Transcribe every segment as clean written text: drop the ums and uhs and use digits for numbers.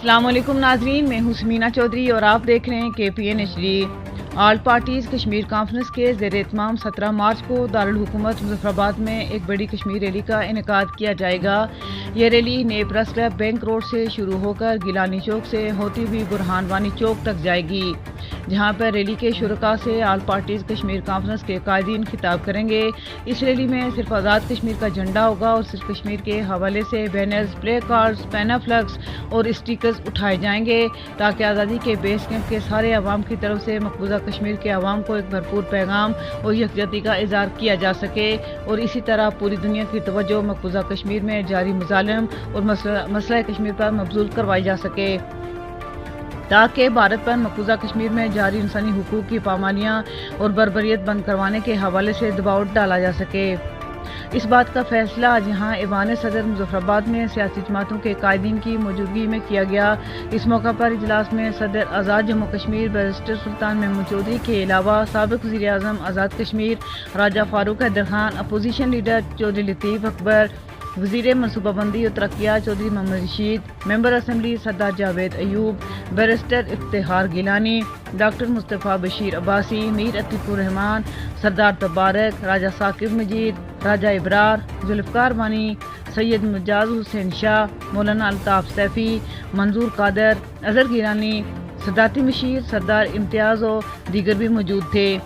السلام علیکم ناظرین، میں ہوں سمینا چودھری اور آپ دیکھ رہے ہیں KPN HD۔ All parties Kashmir conference کے زیر اہتمام 17 مارچ کو دارالحکومت مظفرآباد میں ایک بڑی کشمیر ریلی کا انعقاد کیا جائے گا۔ یہ ریلی نئے پریس کلب بینک روڈ سے شروع ہو کر گیلانی چوک سے ہوتی ہوئی برہان وانی چوک تک جائے گی، جہاں پر ریلی کے شرکاء سے آل پارٹیز کشمیر کانفرنس کے قائدین خطاب کریں گے۔ اس ریلی میں صرف آزاد کشمیر کا جھنڈا ہوگا اور صرف کشمیر کے حوالے سے بینرز، پلے کارڈز، پینا فلیکس اور اسٹیکرز اٹھائے جائیں گے تاکہ آزادی کے بیس کیمپ کے سارے عوام کی طرف سے مقبوضہ کشمیر کے عوام کو ایک بھرپور پیغام اور یکجہتی کا اظہار کیا جا سکے اور اسی طرح پوری دنیا کی توجہ مقبوضہ کشمیر میں جاری مظالم اور مسئلہ کشمیر پر مبذول کروائی جا سکے، تاکہ بھارت پر مقبوضہ کشمیر میں جاری انسانی حقوق کی پامالیاں اور بربریت بند کروانے کے حوالے سے دباؤ ڈالا جا سکے۔ اس بات کا فیصلہ آج یہاں ایوان صدر مظفرآباد میں سیاسی جماعتوں کے قائدین کی موجودگی میں کیا گیا۔ اس موقع پر اجلاس میں صدر آزاد جموں کشمیر بیرسٹر سلطان محمود چودھری کے علاوہ سابق وزیر اعظم آزاد کشمیر راجہ فاروق حیدر خان، اپوزیشن لیڈر چودھری لطیف اکبر، وزیر منصوبہ بندی اور ترقیات چودھری محمد رشید، ممبر اسمبلی سردار جاوید ایوب، بیرسٹر افتخار گیلانی، ڈاکٹر مصطفیٰ بشیر عباسی، میر عتیق الرحمان، سردار تبارک، راجہ ثاقب مجید، راجہ ابرار، ذوالفقار وانی، سید مجاز حسین شاہ، مولانا الطاف سیفی، منظور قادر، اظہر گیلانی، صدارتی مشیر سردار امتیاز و دیگر بھی موجود تھے۔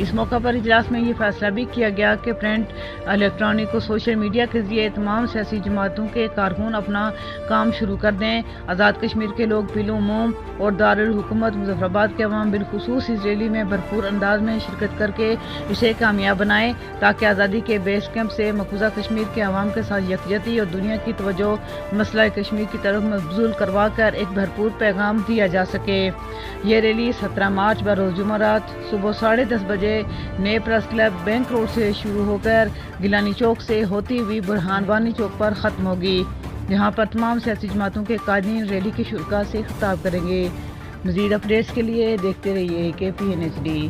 اس موقع پر اجلاس میں یہ فیصلہ بھی کیا گیا کہ پرنٹ، الیکٹرانک اور سوشل میڈیا کے ذریعے تمام سیاسی جماعتوں کے کارکن اپنا کام شروع کر دیں۔ آزاد کشمیر کے لوگ بالعموم اور دارالحکومت مظفرآباد کے عوام بالخصوص اس ریلی میں بھرپور انداز میں شرکت کر کے اسے کامیاب بنائیں تاکہ آزادی کے بیس کیمپ سے مقبوضہ کشمیر کے عوام کے ساتھ یکجہتی اور دنیا کی توجہ مسئلہ کشمیر کی طرف مبذول کروا کر ایک بھرپور پیغام دیا جا سکے۔ یہ ریلی 17 مارچ بروز جمعرات صبح 10:30 بجے نئے پریس کلب بینک روڈ سے شروع ہو کر گیلانی چوک سے ہوتی ہوئی برہان وانی چوک پر ختم ہوگی، جہاں پر تمام سیاسی جماعتوں کے قائدین ریلی کے شرکاء سے خطاب کریں گے۔ مزید اپڈیٹس کے لیے دیکھتے رہیے KPN HD۔